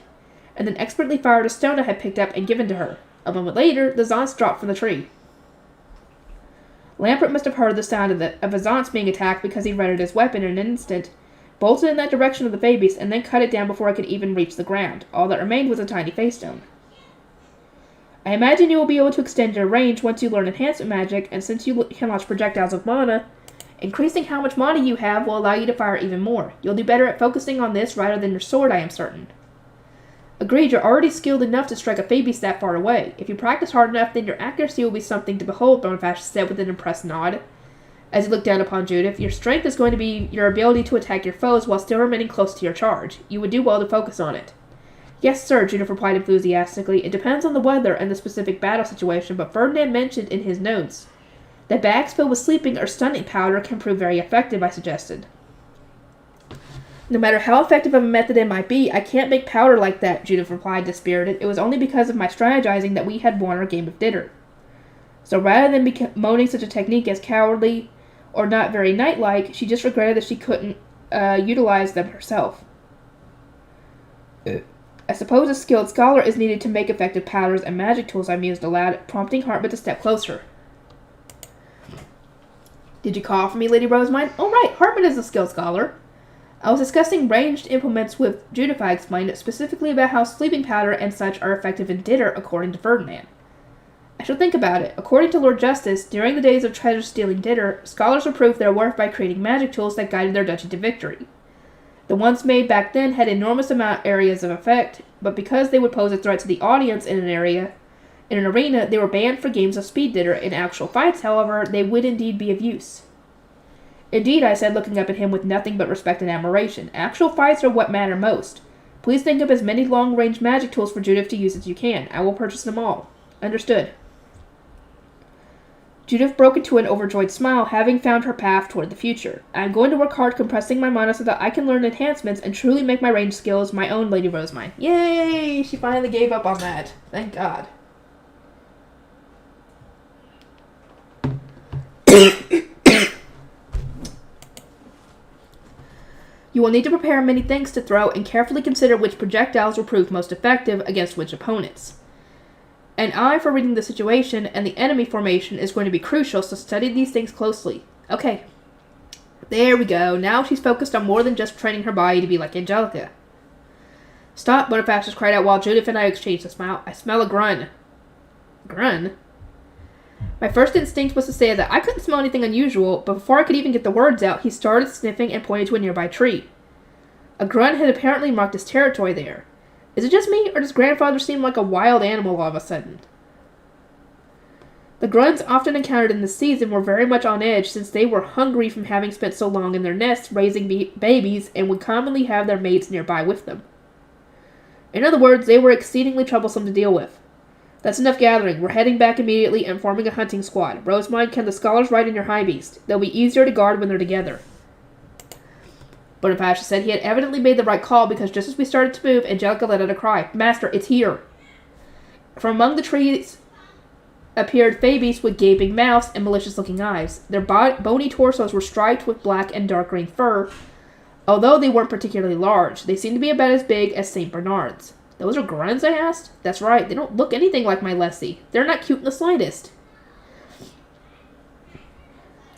and then expertly fired a stone I had picked up and given to her. A moment later, the Zance dropped from the tree. Lampert must have heard the sound of a Zance being attacked because he readied his weapon in an instant, bolted in that direction of the fey beast, and then cut it down before I could even reach the ground. All that remained was a tiny faystone. I imagine you will be able to extend your range once you learn enhancement magic, and since you can launch projectiles of mana, increasing how much mana you have will allow you to fire even more. You'll do better at focusing on this rather than your sword, I am certain. Agreed, you're already skilled enough to strike a fey beast that far away. If you practice hard enough, then your accuracy will be something to behold, Bonifacius said with an impressed nod. As he looked down upon Judith, your strength is going to be your ability to attack your foes while still remaining close to your charge. You would do well to focus on it. Yes, sir, Judith replied enthusiastically. It depends on the weather and the specific battle situation, but Ferdinand mentioned in his notes that bags filled with sleeping or stunning powder can prove very effective, I suggested. No matter how effective of a method it might be, I can't make powder like that, Judith replied, dispirited. It was only because of my strategizing that we had won our game of dinner. So rather than bemoaning such a technique as cowardly or not very knight-like, she just regretted that she couldn't utilize them herself. I suppose a skilled scholar is needed to make effective powders and magic tools, I mused aloud, prompting Hartman to step closer. Did you call for me, Lady Rosemine? Oh, right, Hartman is a skilled scholar. I was discussing ranged implements with Judith, I explained, specifically about how sleeping powder and such are effective in dinner, according to Ferdinand. I shall think about it. According to Lord Justice, during the days of treasure-stealing dinner, scholars would prove their worth by creating magic tools that guided their duchy to victory. The ones made back then had enormous areas of effect, but because they would pose a threat to the audience in an arena, they were banned for games of speed dinner. In actual fights, however, they would indeed be of use. Indeed, I said, looking up at him with nothing but respect and admiration. Actual fights are what matter most. Please think of as many long-range magic tools for Judith to use as you can. I will purchase them all. Understood. Judith broke into an overjoyed smile, having found her path toward the future. I'm going to work hard compressing my mana so that I can learn enhancements and truly make my range skills my own, Lady Rosemine. Yay! She finally gave up on that. Thank God. You will need to prepare many things to throw and carefully consider which projectiles will prove most effective against which opponents. An eye for reading the situation and the enemy formation is going to be crucial, so study these things closely. Okay. There we go. Now she's focused on more than just training her body to be like Angelica. Stop, Bonifacius cried out while Judith and I exchanged a smile. I smell a grun. Grun? My first instinct was to say that I couldn't smell anything unusual, but before I could even get the words out, he started sniffing and pointed to a nearby tree. A grunt had apparently marked his territory there. Is it just me, or does Grandfather seem like a wild animal all of a sudden? The grunts often encountered in this season were very much on edge since they were hungry from having spent so long in their nests raising babies and would commonly have their mates nearby with them. In other words, they were exceedingly troublesome to deal with. That's enough gathering. We're heading back immediately and forming a hunting squad. Rosemine, can the scholars ride in your high beast? They'll be easier to guard when they're together. Bonifacius said he had evidently made the right call because just as we started to move, Angelica let out a cry. Master, it's here! From among the trees appeared Phoebes with gaping mouths and malicious-looking eyes. Their bony torsos were striped with black and dark green fur. Although they weren't particularly large, they seemed to be about as big as St. Bernards. Those are grunts, I asked? That's right, they don't look anything like my Lessie. They're not cute in the slightest.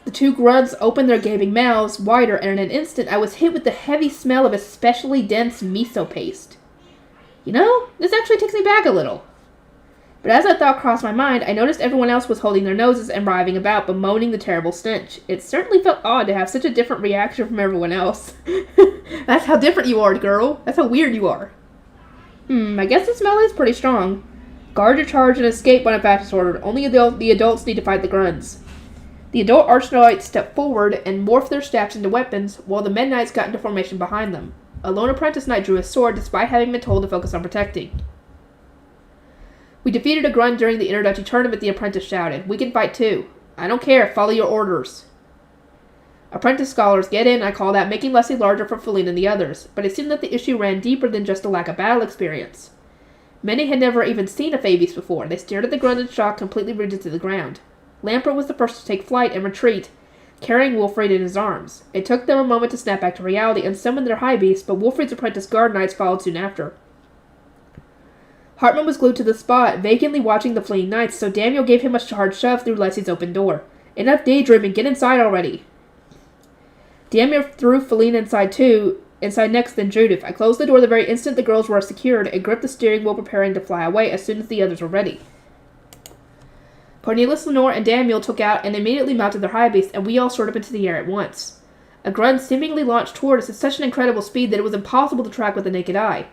The two grunts opened their gaping mouths wider, and in an instant I was hit with the heavy smell of especially dense miso paste. You know, this actually takes me back a little. But as that thought crossed my mind, I noticed everyone else was holding their noses and writhing about, bemoaning the terrible stench. It certainly felt odd to have such a different reaction from everyone else. That's how different you are, girl. That's how weird you are. I guess the smell is pretty strong. Guard your charge and escape, Bonifacius ordered. Only the adults need to fight the grunts. The adult Archknights stepped forward and morphed their staffs into weapons, while the men knights got into formation behind them. A lone apprentice knight drew his sword, despite having been told to focus on protecting. We defeated a grunt during the introductory tournament, the apprentice shouted. We can fight too. I don't care, follow your orders. Apprentice scholars, get in, I called out, making Leslie larger for Feline and the others, but it seemed that the issue ran deeper than just a lack of battle experience. Many had never even seen a Phoebes before. They stared at the grunt in shock, completely rooted to the ground. Lamprey was the first to take flight and retreat, carrying Wolfried in his arms. It took them a moment to snap back to reality and summon their high beast, but Wolfried's apprentice guard knights followed soon after. Hartman was glued to the spot, vacantly watching the fleeing knights, so Daniel gave him a hard shove through Leslie's open door. Enough daydreaming, get inside already. Daniel threw Feline inside next, then Judith. I closed the door the very instant the girls were secured and gripped the steering wheel, preparing to fly away as soon as the others were ready. Cornelius, Lenore, and Daniel took out and immediately mounted their high beasts, and we all soared up into the air at once. A grunt seemingly launched toward us at such an incredible speed that it was impossible to track with the naked eye.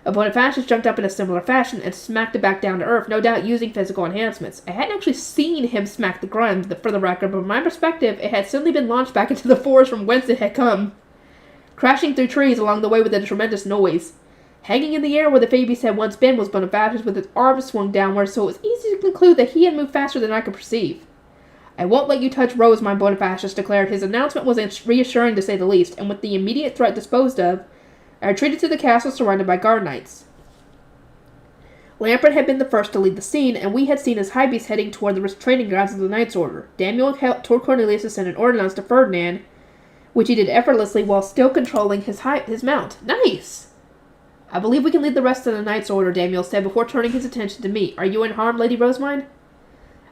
A Bonifacius jumped up in a similar fashion and smacked it back down to earth, no doubt using physical enhancements. I hadn't actually seen him smack the grunt, for the record, but from my perspective, it had suddenly been launched back into the forest from whence it had come, crashing through trees along the way with a tremendous noise. Hanging in the air where the Phoebes had once been was Bonifacius with his arms swung downward, so it was easy to conclude that he had moved faster than I could perceive. I won't let you touch Rosemine, Bonifacius declared. His announcement was reassuring to say the least, and with the immediate threat disposed of, I retreated to the castle surrounded by guard knights. Lampert had been the first to lead the scene, and we had seen his high beast heading toward the training grounds of the Knights Order. Daniel told Cornelius to send an ordinance to Ferdinand, which he did effortlessly while still controlling his mount. Nice! I believe we can lead the rest of the Knights Order, Daniel said before turning his attention to me. Are you unharmed, Lady Rosemine?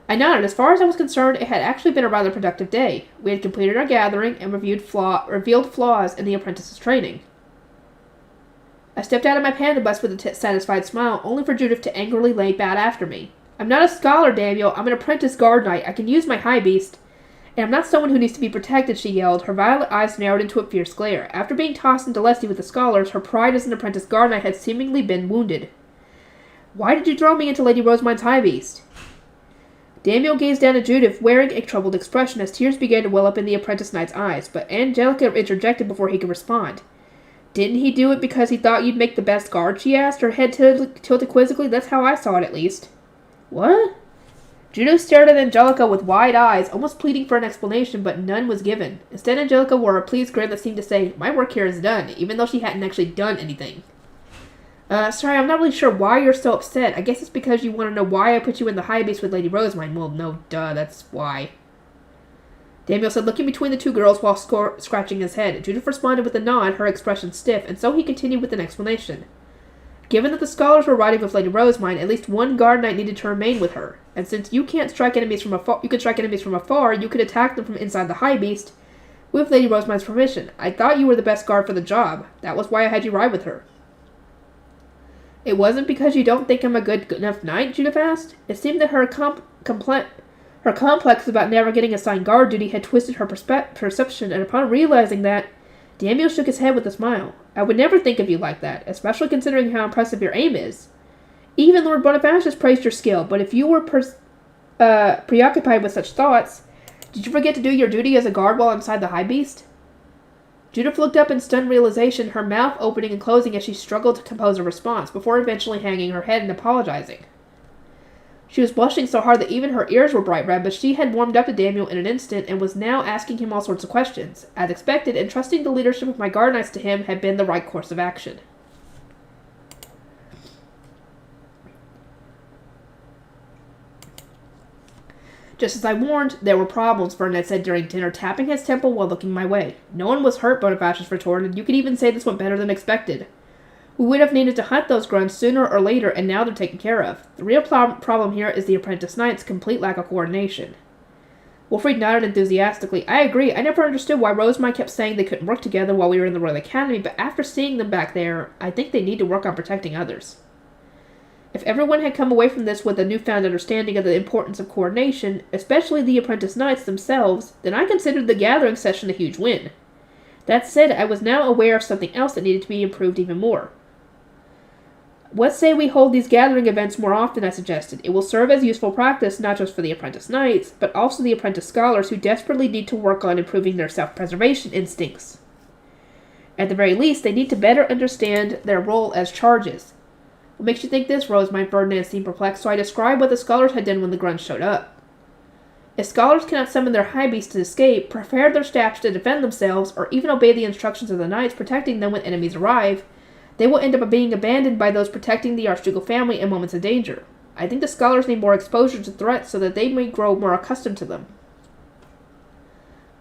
I nodded. As far as I was concerned, it had actually been a rather productive day. We had completed our gathering and revealed flaws in the apprentice's training. I stepped out of my panda bus with a satisfied smile, only for Judith to angrily lay bad after me. I'm not a scholar, Daniel. I'm an apprentice guard knight. I can use my high beast. And I'm not someone who needs to be protected, she yelled, her violet eyes narrowed into a fierce glare. After being tossed into Leslie with the scholars, her pride as an apprentice guard knight had seemingly been wounded. Why did you throw me into Lady Rosemine's high beast? Daniel gazed down at Judith, wearing a troubled expression as tears began to well up in the apprentice knight's eyes, but Angelica interjected before he could respond. Didn't he do it because he thought you'd make the best guard, she asked, her head tilted quizzically. That's how I saw it, at least. What? Judith stared at Angelica with wide eyes, almost pleading for an explanation, but none was given. Instead, Angelica wore a pleased grin that seemed to say, "My work here is done," even though she hadn't actually done anything. Sorry, I'm not really sure why you're so upset. I guess it's because you want to know why I put you in the high beast with Lady Rosemine. Well, no, duh, that's why. Daniel said, looking between the two girls while scratching his head. Judith responded with a nod, her expression stiff, and so he continued with an explanation. Given that the scholars were riding with Lady Rosemine, at least one guard knight needed to remain with her. And since you can't strike enemies from afar, you could attack them from inside the high beast with Lady Rosemine's permission. I thought you were the best guard for the job. That was why I had you ride with her. It wasn't because you don't think I'm a good enough knight? Judith asked. It seemed that her complex about never getting assigned guard duty had twisted her perception, and upon realizing that, Daniel shook his head with a smile. I would never think of you like that, especially considering how impressive your aim is. Even Lord Bonifacius praised your skill, but if you were preoccupied with such thoughts, did you forget to do your duty as a guard while inside the high beast? Judith looked up in stunned realization, her mouth opening and closing as she struggled to compose a response, before eventually hanging her head and apologizing. She was blushing so hard that even her ears were bright red, but she had warmed up to Daniel in an instant and was now asking him all sorts of questions. As expected, entrusting the leadership of my guard knights to him had been the right course of action. Just as I warned, there were problems, Ferdinand said during dinner, tapping his temple while looking my way. No one was hurt, Bonifacius retorted. You could even say this went better than expected. We would have needed to hunt those grunts sooner or later, and now they're taken care of. The real problem here is the apprentice knight's complete lack of coordination. Wilfrid nodded enthusiastically. I agree. I never understood why Rosemine kept saying they couldn't work together while we were in the Royal Academy, but after seeing them back there, I think they need to work on protecting others. If everyone had come away from this with a newfound understanding of the importance of coordination, especially the apprentice knights themselves, then I considered the gathering session a huge win. That said, I was now aware of something else that needed to be improved even more. Let's say we hold these gathering events more often, I suggested. It will serve as useful practice not just for the apprentice knights, but also the apprentice scholars who desperately need to work on improving their self-preservation instincts. At the very least, they need to better understand their role as charges. What makes you think this, Rosemine? Ferdinand seemed perplexed, so I described what the scholars had done when the grunts showed up. If scholars cannot summon their high beasts to escape, prepare their staffs to defend themselves, or even obey the instructions of the knights protecting them when enemies arrive, they will end up being abandoned by those protecting the Archducal family in moments of danger. I think the scholars need more exposure to threats so that they may grow more accustomed to them.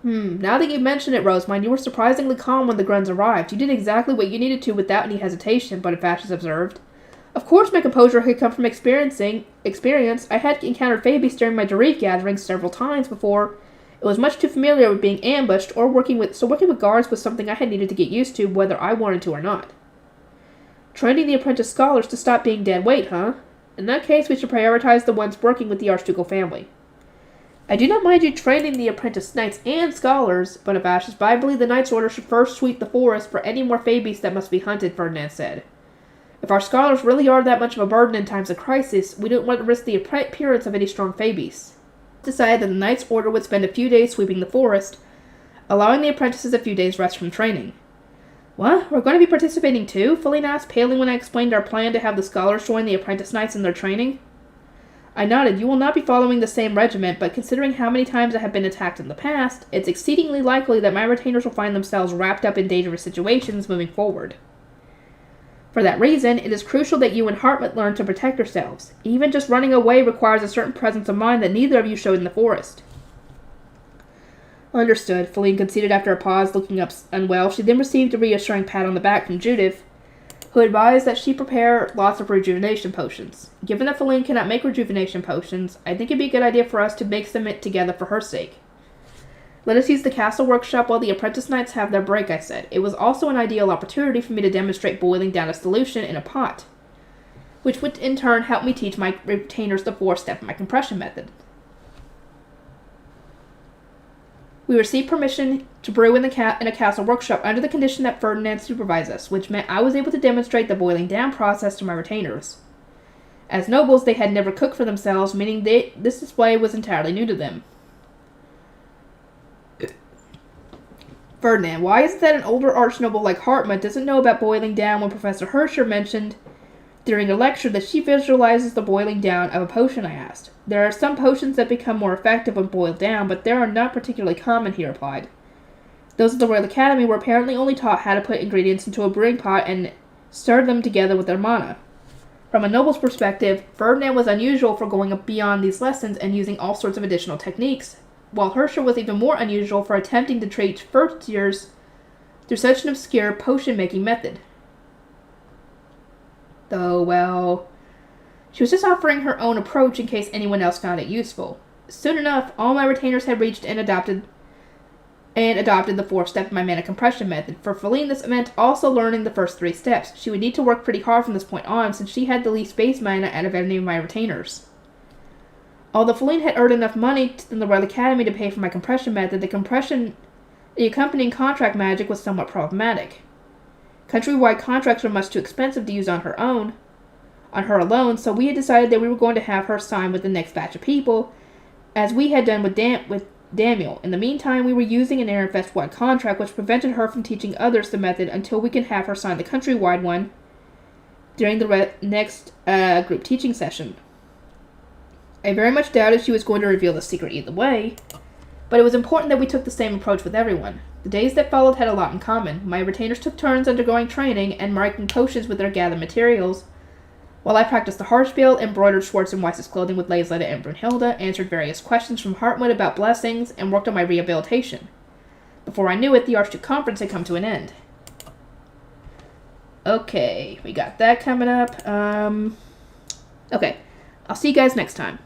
Now that you mention it, Rosemine, you were surprisingly calm when the grunts arrived. You did exactly what you needed to without any hesitation, Bonifacius observed. Of course my composure had come from experience. I had encountered Fabies during my Darif gatherings several times before. It was much too familiar with being ambushed or working with guards was something I had needed to get used to whether I wanted to or not. Training the apprentice scholars to stop being dead weight, huh? In that case, we should prioritize the ones working with the Archducal family. I do not mind you training the apprentice knights and scholars, Bonifacius, but I believe the knight's order should first sweep the forest for any more Fabies that must be hunted, Ferdinand said. If our scholars really are that much of a burden in times of crisis, we don't want to risk the appearance of any strong Fabies. Decided that the knight's order would spend a few days sweeping the forest, allowing the apprentices a few days' rest from training. What? We're going to be participating too? Feline asked, paling when I explained our plan to have the scholars join the apprentice knights in their training. I nodded. You will not be following the same regiment, but considering how many times I have been attacked in the past, it's exceedingly likely that my retainers will find themselves wrapped up in dangerous situations moving forward. For that reason, it is crucial that you and Hartmut learn to protect yourselves. Even just running away requires a certain presence of mind that neither of you showed in the forest. Understood, Feline conceded after a pause, looking up unwell. She then received a reassuring pat on the back from Judith, who advised that she prepare lots of rejuvenation potions. Given that Feline cannot make rejuvenation potions, I think it'd be a good idea for us to mix them together for her sake. Let us use the castle workshop while the apprentice knights have their break, I said. It was also an ideal opportunity for me to demonstrate boiling down a solution in a pot, which would in turn help me teach my retainers the 4-step of my compression method. We received permission to brew in a castle workshop under the condition that Ferdinand supervise us, which meant I was able to demonstrate the boiling down process to my retainers. As nobles, they had never cooked for themselves, meaning this display was entirely new to them. Ferdinand, why is it that an older archnoble like Hartmut doesn't know about boiling down when Professor Herscher mentioned during a lecture that she visualizes the boiling down of a potion, I asked. There are some potions that become more effective when boiled down, but they are not particularly common, he replied. Those at the Royal Academy were apparently only taught how to put ingredients into a brewing pot and stir them together with their mana. From a noble's perspective, Ferdinand was unusual for going beyond these lessons and using all sorts of additional techniques, while Herschel was even more unusual for attempting to treat first years through such an obscure potion-making method. Though, well, she was just offering her own approach in case anyone else found it useful. Soon enough, all my retainers had reached and adopted the fourth step of my mana compression method. For Feline, this meant also learning the first 3 steps. She would need to work pretty hard from this point on, since she had the least base mana out of any of my retainers. Although Feline had earned enough money in the Royal Academy to pay for my compression method, the accompanying contract magic was somewhat problematic. Countrywide contracts were much too expensive to use on her alone, so we had decided that we were going to have her sign with the next batch of people, as we had done with Daniel. In the meantime, we were using an Airfest-wide contract, which prevented her from teaching others the method until we could have her sign the countrywide one during the next group teaching session. I very much doubted she was going to reveal the secret either way, but it was important that we took the same approach with everyone. The days that followed had a lot in common. My retainers took turns undergoing training and marking potions with their gathered materials, while I practiced the Harpspiel, embroidered Schwartz and Weiss's clothing with Lazetta and Brunhilde, answered various questions from Hartmut about blessings, and worked on my rehabilitation. Before I knew it, the Archduke Conference had come to an end. Okay, we got that coming up. Okay, I'll see you guys next time.